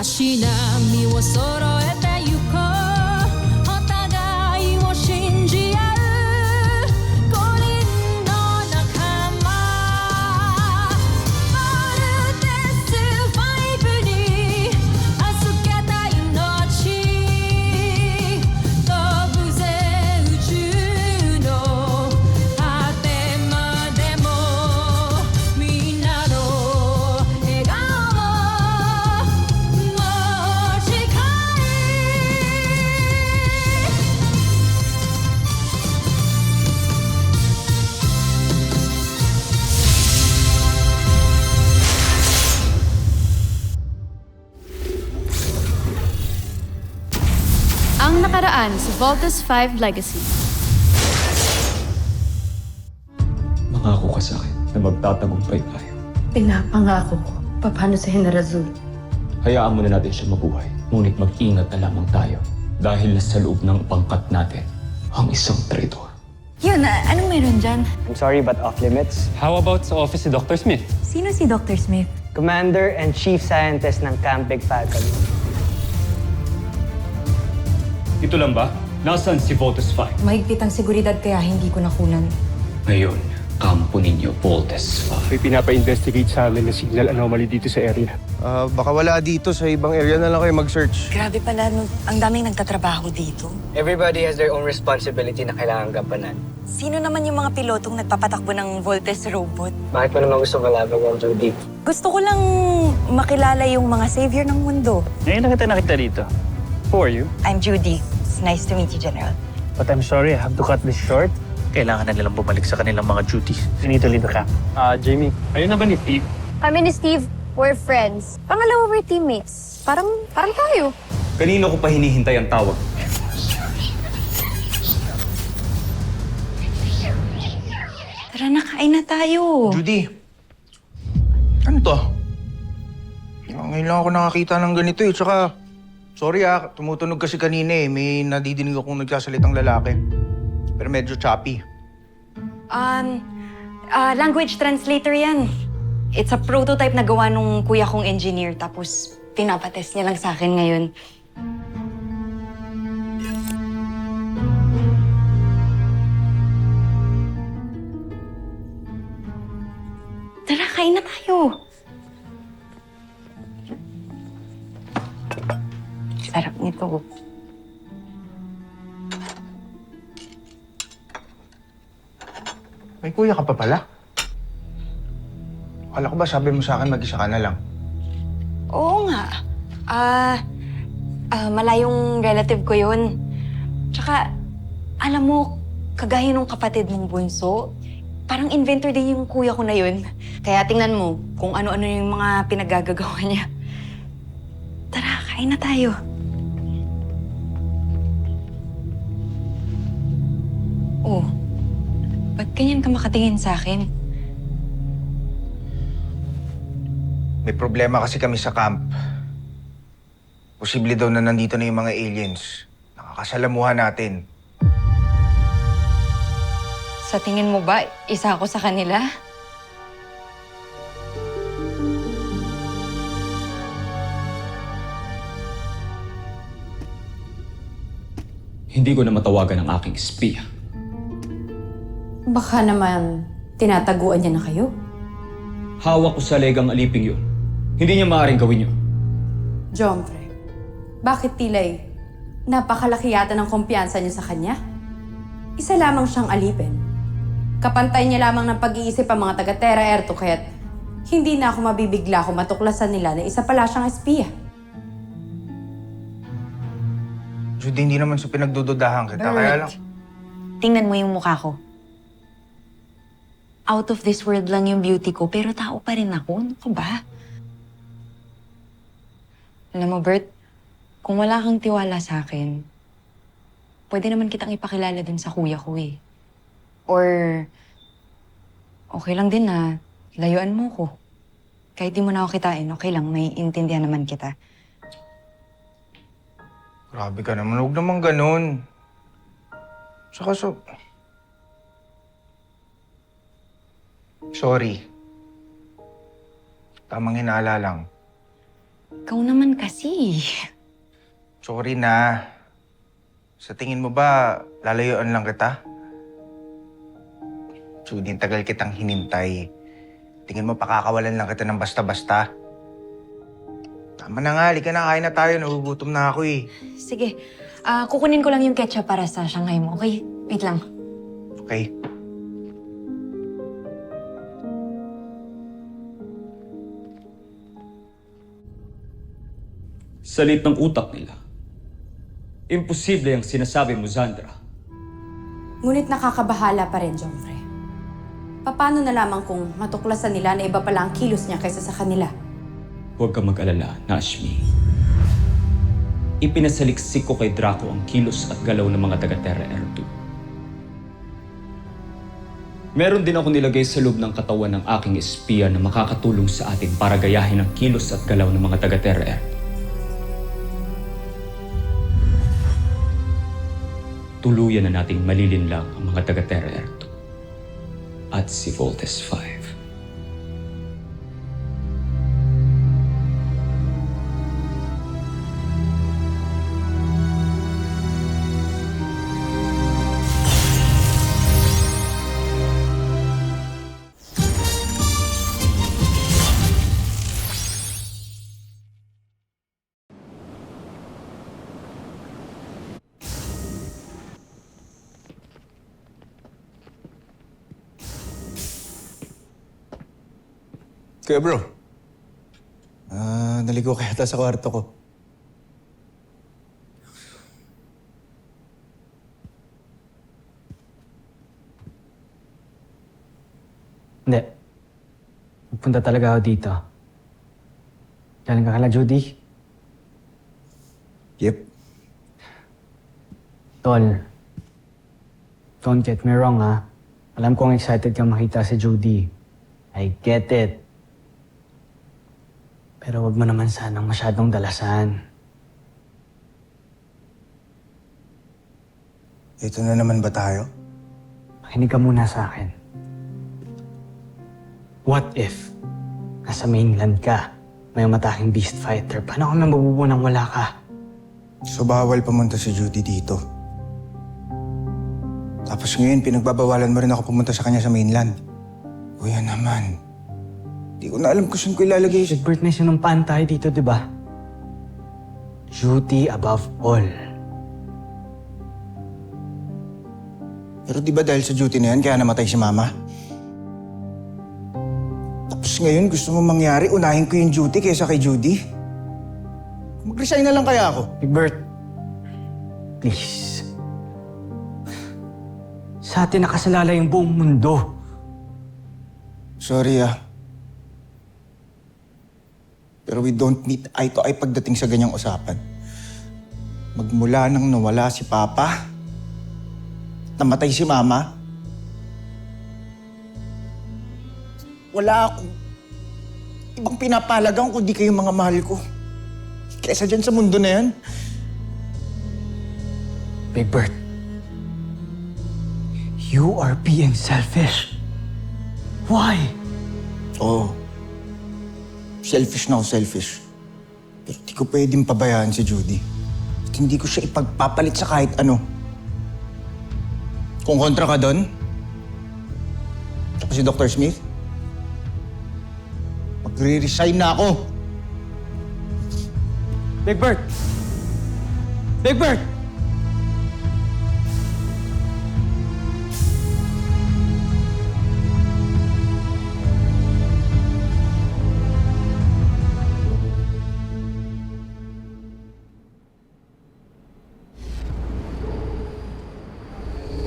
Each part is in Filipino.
足並みを揃えてゆこうお互いを信じ合う五人の仲間バルテス5に預けた命飛ぶぜ宇宙の果てまでもみんなの笑顔も近いAng nakaraan sa Voltes 5 Legacy. Mangako ka sa akin na magtatagumpay tayo. Pinapangako ko. Paano sa General Zul? Hayaan mo na natin siya mabuhay. Ngunit mag-ingat na lamang tayo. Dahil nasa loob ng pangkat natin ang isang traitor. Yun, anong meron dyan? I'm sorry, but off limits. How about sa office si Dr. Smith? Sino si Dr. Smith? Commander and Chief Scientist ng Camp Big Falcon. Ito lang ba? Nasaan si Voltes 5? Mahigpit ang seguridad kaya hindi ko nakunan. Ngayon, kampo ninyo, Voltes 5. May pinapa-investigate sa amin na signal anomaly dito sa area. Baka wala dito. Sa ibang area na lang kayo mag-search. Grabe pala, ang daming nagtatrabaho dito. Everybody has their own responsibility na kailangan gampanan. Sino naman yung mga pilotong nagpapatakbo ng Voltes robot? Bakit mo naman gusto malaman yung Judy? Gusto ko lang makilala yung mga savior ng mundo. Ngayon na kita nakita dito. Who are you? I'm Judy. It's nice to meet you, General. But I'm sorry, I have to cut this short. Kailangan na nilang bumalik sa kanilang mga duties. You need to leave the camp. Jamie, ayun na ba ni Steve? Kami ni Steve, we're friends. Pangalawa, we're teammates. Parang tayo. Kanino ko pa hinihintay ang tawag? Tara na, kain na tayo. Judy, ano to? Ngayon lang ako nakakita ng ganito eh. Tsaka, sorry tumutunog kasi kanina eh. May nadidinig akong nagsasalitang lalaki. Pero medyo choppy. Language translator yan. It's a prototype na gawa nung kuya kong engineer. Tapos, pinapatest niya lang sa akin ngayon. Tara, kain na tayo. Sarap nito. May kuya ka pa pala? Akala ko ba sabi mo sa akin mag-isa ka na lang? Oo nga. Malayong relative ko yun. Tsaka, alam mo, kagaya nung kapatid mong bunso, parang inventor din yung kuya ko na yun. Kaya tingnan mo kung ano-ano yung mga pinaggagawa niya. Tara, kain na tayo. Oh, ba't ganyan ka makatingin sa akin? May problema kasi kami sa camp. Posible daw na nandito na yung mga aliens. Nakakasalamuhan natin. Sa tingin mo ba, isa ako sa kanila? Hindi ko na matawagan ang aking espiya. Baka naman, tinataguan niya na kayo. Hawak ko sa legang aliping yun. Hindi niya maaaring gawin yun. Jomfre, bakit tilay napakalaki yata ng kumpiyansa niyo sa kanya? Isa lamang siyang alipin. Kapantay niya lamang ng pag-iisip ang mga taga-Terra Erto kaya't hindi na ako mabibigla kung matuklasan nila na isa pala siyang espiya. Judy, hindi naman sa pinagdududahan kita. Kaya lang... Tingnan mo yung mukha ko. Out of this world lang yung beauty ko, pero tao pa rin ako. Ano ka ba? Alam mo, Bert, kung wala kang tiwala sa akin, pwede naman kitang ipakilala dun sa kuya ko eh. Or, okay lang din na layuan mo ko. Kahit di mo na ako kitain, okay lang, may intindihan naman kita. Grabe ka naman. Huwag naman ganun. Saka sorry. Tamang hinala lang. Ikaw naman kasi. Sorry na. Sa tingin mo ba, lalayuan lang kita? Judy, tagal kitang hinintay. Tingin mo pakakawalan lang kita ng basta-basta? Tama na nga, halika na, kain na tayo. Nagugutom na ako eh. Sige, kukunin ko lang yung ketchup para sa Shanghai mo, okay? Wait lang. Okay? Sa lit ng utak nila, imposible ang sinasabi mo, Zandra. Ngunit nakakabahala pa rin, Jomfrey. Paano na lamang kung matuklasan nila na iba pala ang kilos niya kaysa sa kanila? Huwag kang mag-alala, Nashmi. Ipinasaliksik ko kay Draco ang kilos at galaw ng mga taga-Terra Air 2. Meron din ako nilagay sa loob ng katawan ng aking espiya na makakatulong sa atin para gayahin ang kilos at galaw ng mga taga-Terra Air. Tuluyan na nating malilinlang ang mga taga-Terra Air 2 at si Voltes 5. Kuya bro, naligo kaya ata sa kwarto ko. Hindi. Magpunta talaga ako dito. Galing ka kala Judy? Yep. Tol, don't get me wrong ha. Alam kong excited kang makita si Judy. I get it. Pero wag mo naman sanang masyadong dalasan. Ito na naman ba tayo? Makinig ka muna sa akin. What if nasa mainland ka, may mataking beast fighter? Paano kami mabubuo nang wala ka? So bawal pumunta si Judy dito. Tapos ngayon, pinagbabawalan mo rin ako pumunta sa kanya sa mainland. Kuya naman, di ko na alam kung saan ko ilalagay. Egbert, may sinumpaan tayo dito, di ba? Duty above all. Pero di ba dahil sa duty na yan, kaya namatay si Mama? Tapos ngayon, gusto mo mangyari, unahin ko yung duty kaysa kay Judy? Mag-resign na lang kaya ako. Egbert, please. Sa atin nakasalala yung buong mundo. Sorry pero we don't meet eye to eye pagdating sa ganyang usapan. Magmula nang nawala si Papa, namatay si Mama, wala akong ibang pinapalagang kundi kayong mga mahal ko. Kesa dyan sa mundo na yan. Big Bird, you are being selfish. Why? Oo. Selfish na ako, selfish. Pero di ko pwedeng pabayaan si Judy. At hindi ko siya ipagpapalit sa kahit ano. Kung kontra ka doon, tapos si Dr. Smith, magre-resign na ako. Big Bird! Big Bird!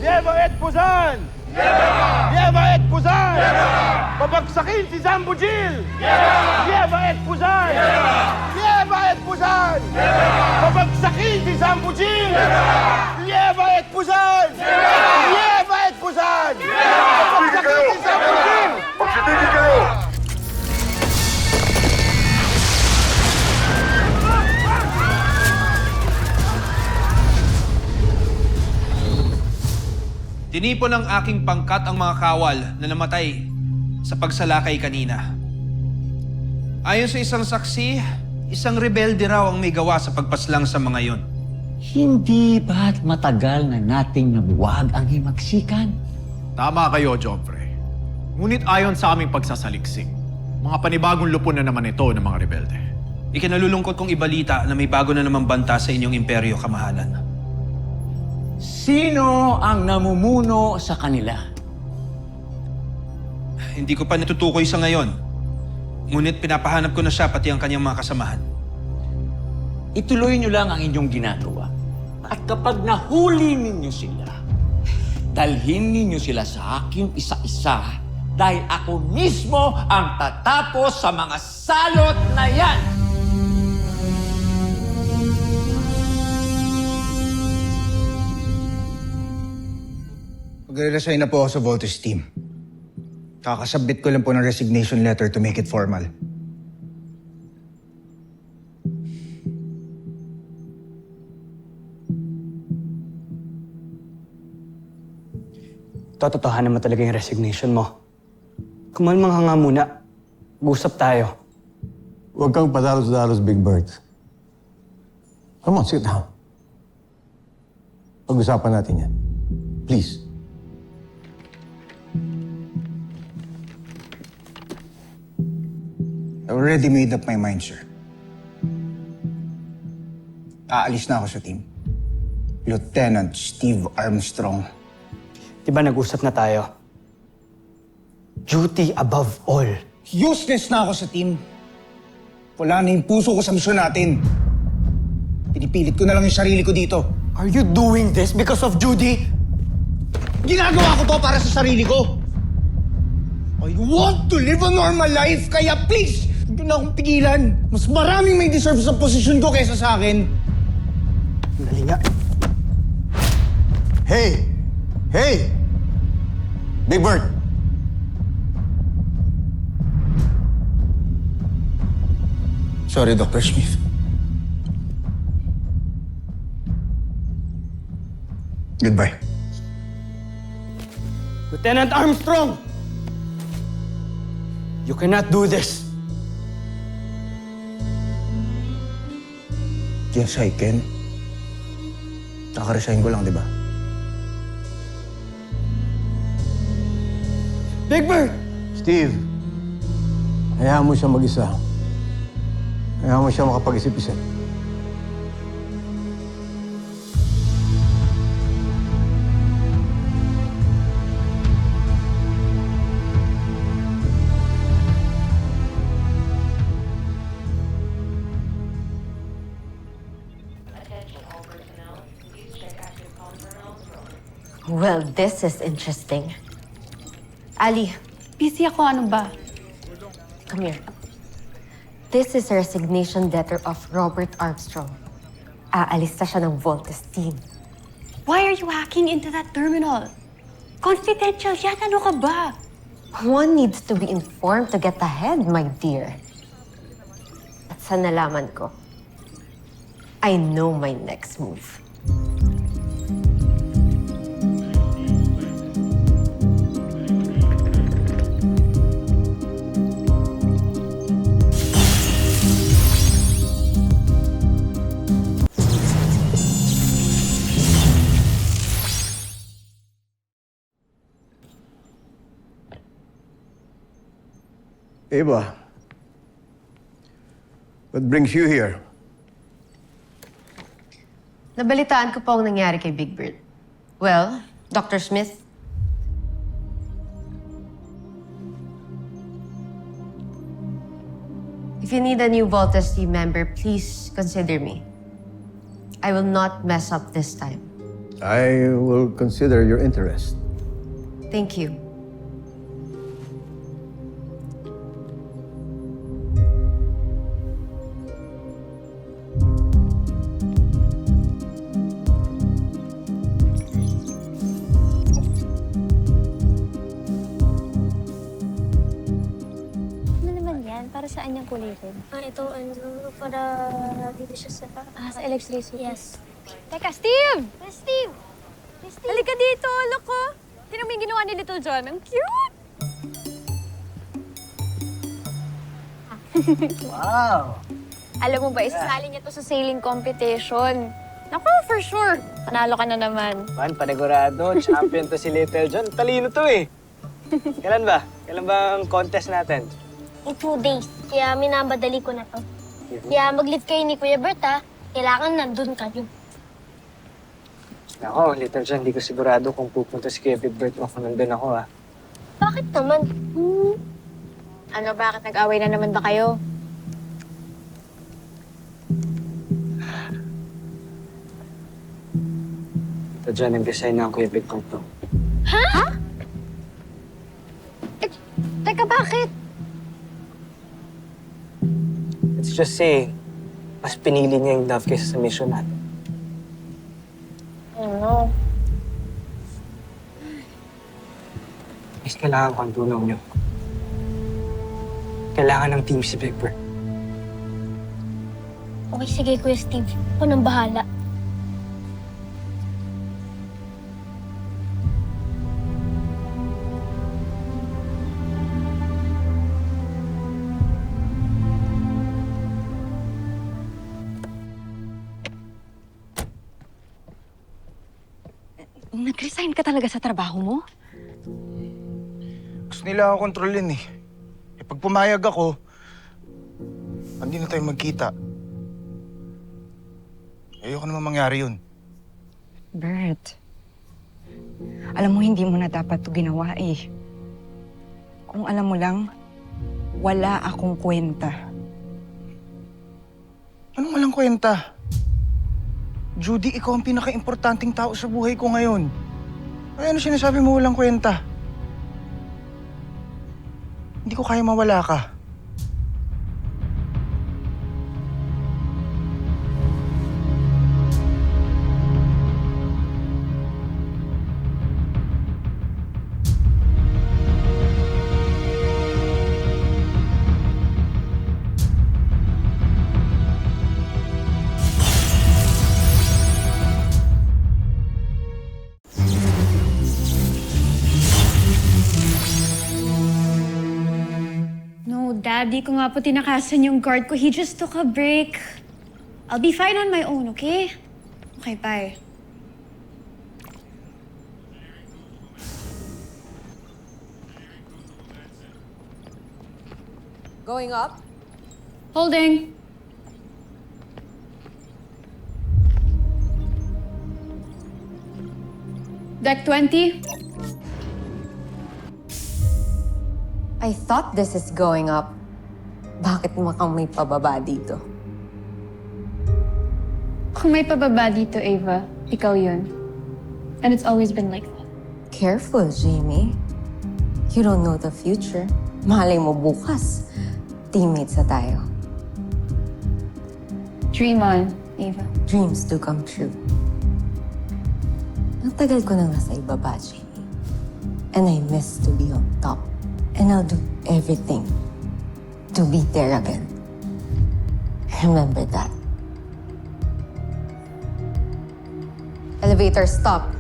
Yeva et Puzan! Yeva et Puzan! Babagsakin si Zambujil! Yeva et Puzan! Yeva et Puzan! Babagsakin si Zambujil! Yeva et Puzan! Yeva et Puzan! Babagsakin si Zambujil! Magsitigil kayo! Tinipon ng aking pangkat ang mga kawal na namatay sa pagsalakay kanina. Ayon sa isang saksi, Isang rebelde raw ang may gawa sa pagpaslang sa mga yon. Hindi ba't matagal na nating nabuwag ang himagsikan? Tama kayo, Joffrey. Ngunit ayon sa aming pagsasaliksik, mga panibagong lupon na naman ito ng mga rebelde. Ikinalulungkot kong ibalita na may bago na namang banta sa inyong imperyo, kamahalan. Sino ang namumuno sa kanila? Hindi ko pa natutukoy sa ngayon. Ngunit pinapahanap ko na siya pati ang kanyang mga kasamahan. Ituloy niyo lang ang inyong ginagawa. At kapag nahuli ninyo sila, dalhin ninyo sila sa akin isa-isa dahil ako mismo ang tatapos sa mga salot na yan! Mag-resign na po ako sa Voltes team. Kakasubmit ko lang po ng resignation letter to make it formal. Tototohanan mo talaga yung resignation mo. Kumalmang ka nga muna. Mag-usap tayo. Huwag kang padalos-dalos, Big Bird. Come on, sit down. Pag-usapan natin yan. Please. I already made up my mind, sir. Aalis na ako sa team. Lieutenant Steve Armstrong. Di ba nag-usap na tayo? Duty above all. Useless na ako sa team. Wala na yung puso ko sa misyon natin. Pinipilit ko na lang yung sarili ko dito. Are you doing this because of Judy? Ginagawa ko to para sa sarili ko. I want to live a normal life, kaya please, hindi na akong pigilan. Mas maraming may deserve sa posisyon ko kaysa sa akin. Dali nga. Hey! Hey! Big Bird! Sorry, Dr. Smith. Goodbye. Lieutenant Armstrong! You cannot do this. Yes, I can. Nakaresign ko lang, di ba? Big Bird! Steve, hayaan mo siya mag-isa. Hayaan mo siya makapag-isip-isip. Well, this is interesting. Ali, Busy ako, ano ba? come here. This is a resignation letter of Robert Armstrong. Aalis na siya ng Voltes team. Why are you hacking into that terminal? Confidential yan, ano ka ba? One needs to be informed to get ahead, my dear. At sa nalaman ko, I know my next move. Eva, what brings you here? Nabalitaan ko po ang nangyari kay Big Bird. Well, Dr. Smith, if you need a new Voltes team member, please consider me. I will not mess up this time. I will consider your interest. Thank you. Para saan yung kulay red? Ito, para dito siya sa electricity. Yes. Teka, Steve! Steve! Halika dito, look ko. Tingnan mo yung ginawa ni Little John. Ang cute! Wow! Alam mo ba, isasali niya to sa sailing competition. Naku, for sure. Panalo ka na naman. Man, panigurado. Champion to si Little John. Talino to eh. Kailan ba? Kailan ba ang contest natin? In 2 days. Kaya minabadali ko na to. Kaya mag-live kayo ni Kuya Bert, ha? Kailangan nandun kayo. Ako, Little John, hindi ko sigurado kung pupunta si Kuya Bert o kung nandun ako, ah. Bakit naman? Ano, bakit nag-away na naman ba kayo? Little John, nag-design na ang Kuya Bert to. Ha? Teka, bakit? Let's just say, mas pinili niya yung love kaysa sa mission natin. Ano? Mas kailangan ko ang tulong niyo. Kailangan ng team si Big Bird. Okay, sige, Kuya Steve. Ako nang bahala. Nag-resign ka talaga sa trabaho mo? Gusto nila ako kontrolin eh. Pag pumayag ako, hindi na tayo magkita. Ayoko naman mangyari yun. Bert, alam mo hindi mo na dapat ito ginawa eh. Kung alam mo lang, wala akong kwenta. Anong walang kwenta? Judy, ikaw ang pinaka-importanting tao sa buhay ko ngayon. Ay, ano sinasabi mo walang kwenta? Hindi ko kaya mawala ka. Dad, di ko nga po tinakasan yung guard ko. He just took a break. I'll be fine on my own, okay? Okay, bye. Going up? Holding. Deck 20. I thought this is going up. Bakit mukhang may pababa dito? Kung may pababa dito, Ava, ikaw yun. And it's always been like that. Careful, Jamie. You don't know the future. Malay mo bukas. Teammates na tayo. Dream on, Ava. Dreams do come true. Ang tagal ko nang nasa ibaba, Jamie. And I miss to be on top. And I'll do everything to be there again. Remember that. Elevator, stop.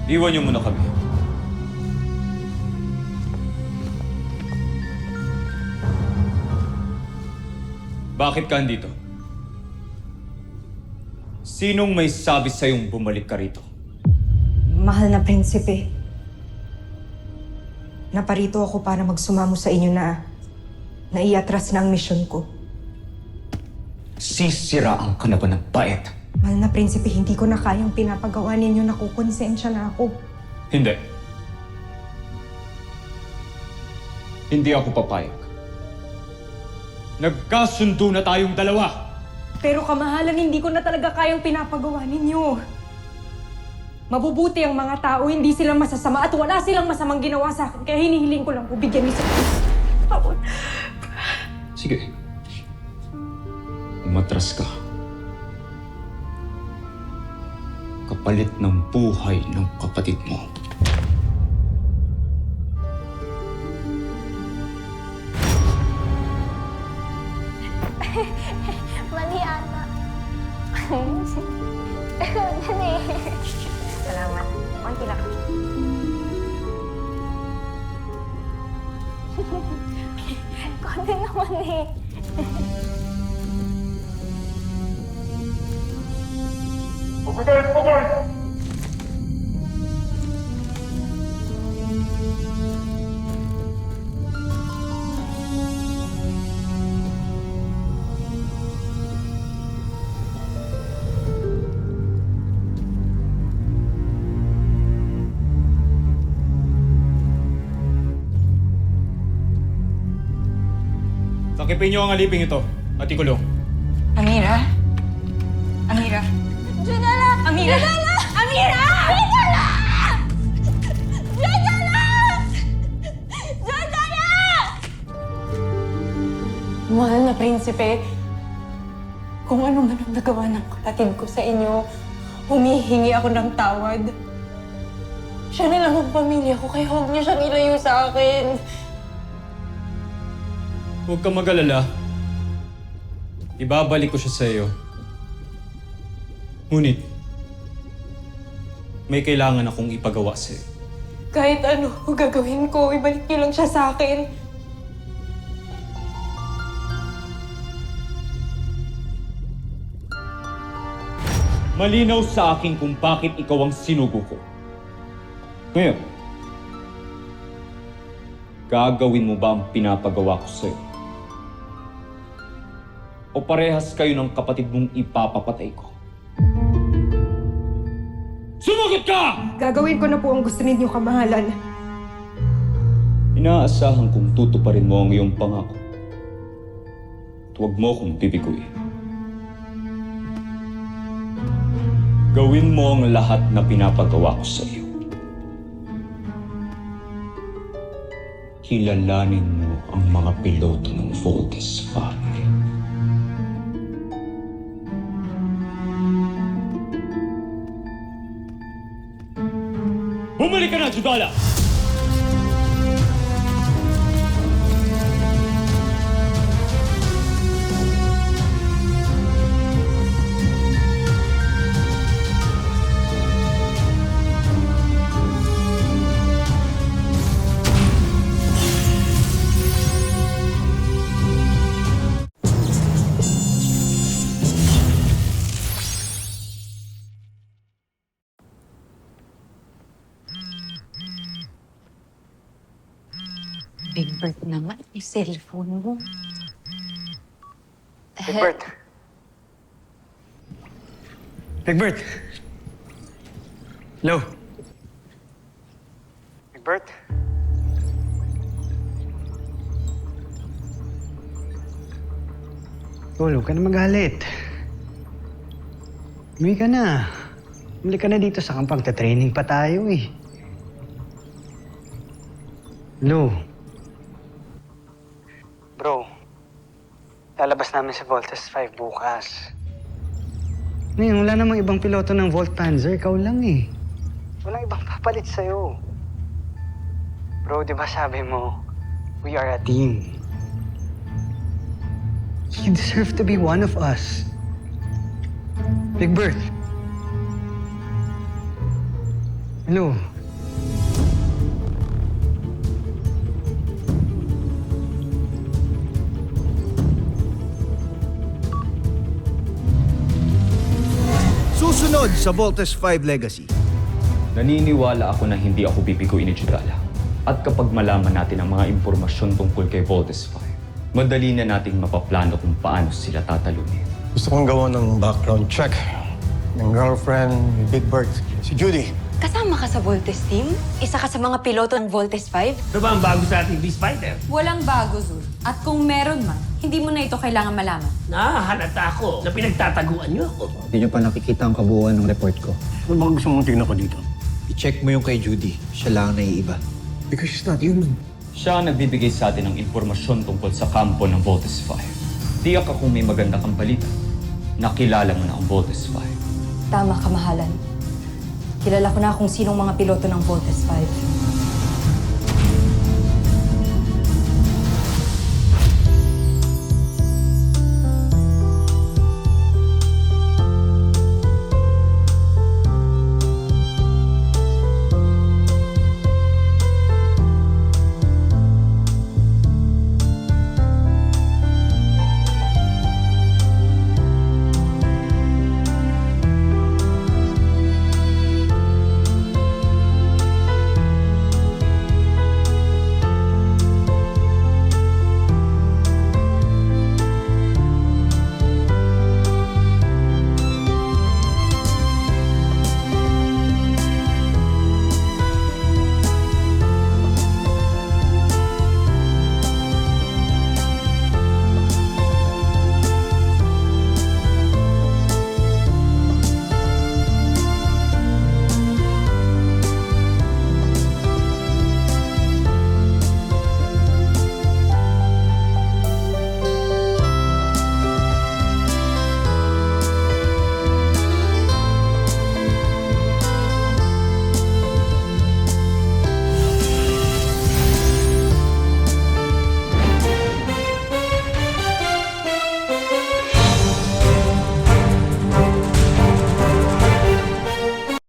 Iwan niyo muna kami. Bakit ka andito? Sinong may sabi sa'yong bumalik ka rito? Mahal na prinsipe. Naparito ako para magsumamo sa inyo na naiatras na ang misyon ko. Sisiraan ka na ba ng bait? Mahal na prinsipe, hindi ko na kayang pinapagawa ninyo, nakukonsensya na ako. Hindi. Hindi ako papayag. Nagkasundo na tayong dalawa. Pero kamahalan, hindi ko na talaga kayang pinapagawa ninyo. Mabubuti ang mga tao, hindi sila masasama at wala silang masamang ginawa sa akin. Kaya hinihiling ko lang po, bigyan niyo sa akin. Sige. Kung umatras ka. Kapalit ng buhay ng kapatid mo. Mali ata. Dali. Salamat. Konti lang. Konti naman eh. Sakipin niyo ang aliping ito at ikulong. Amira? Amira? Junala! Amira! Junala! Amira! Junala! Junala! Junala! Mahal na prinsipe, kung ano man ang nagawa ng kapatid ko sa inyo, humihingi ako ng tawad. Siya na lang ang pamilya ko, kaya huwag niyo siyang ilayo sa akin. Huwag kang mag-alala. Ibabalik ko siya sa iyo. Ngunit, may kailangan akong ipagawa sa iyo. Kahit ano gagawin ko, ibalik niyo lang siya sa akin. Malinaw sa akin kung bakit ikaw ang sinugo ko. Ngayon, gagawin mo ba ang pinapagawa ko sa'yo? O parehas kayo ng kapatid mong ipapapatay ko? Sumagot ka! Gagawin ko na po ang gusto ninyo, kamahalan. Inaasahan kong tutuparin mo ang iyong pangako. At huwag mo akong bibiguin. Gawin mo ang lahat na pinapagawa ko sa iyo. Kilalanin mo ang mga piloto ng Voltes family. Bumalik ka na, Judala! Big Bird naman, yung cellphone mo. Big Bert! Big Bert! Hello? Big Bert? Huwag ka na magalit. Umuwi ka na. Umuwi ka na dito sa kampang. Training pa tayo eh. Hello? Bro, lalabas namin sa Voltes 5 bukas. Ngayon, wala namang ibang piloto ng Volt Panzer. Ikaw lang eh. Walang ibang papalit sa'yo. Bro, di ba sabi mo, we are a team. You deserve to be one of us. Big Bird. Hello? Susunod sa Voltes 5 Legacy. Naniniwala ako na hindi ako bibiguin ni Judala. At kapag malaman natin ang mga impormasyon tungkol kay Voltes 5, madali na nating mapaplano kung paano sila tatalunin. Gusto kong gawa ng background check ng girlfriend ni Big Bird, si Judy. Kasama ka sa Voltes team? Isa ka sa mga piloto ng Voltes 5? Ano ba ang bago sa ating Beast-Fighter? Walang bago, Zul. At kung meron man, hindi mo na ito kailangan malaman. Nahahalata ako na pinagtataguan niyo ako. Hindi niyo pa nakikita ang kabuuan ng report ko. Ano bang gusto mong tingnan ko dito? I-check mo yung kay Judy. Siya lang ang naiiba. Because she's not human. Siya ang nagbibigay sa atin ng impormasyon tungkol sa kampo ng Voltes 5. Tiyak akong may maganda kang balita. nakilala mo na ang Voltes 5. Tama ka, mahalan. Kilala ko na kung sinong mga piloto ng Voltes 5.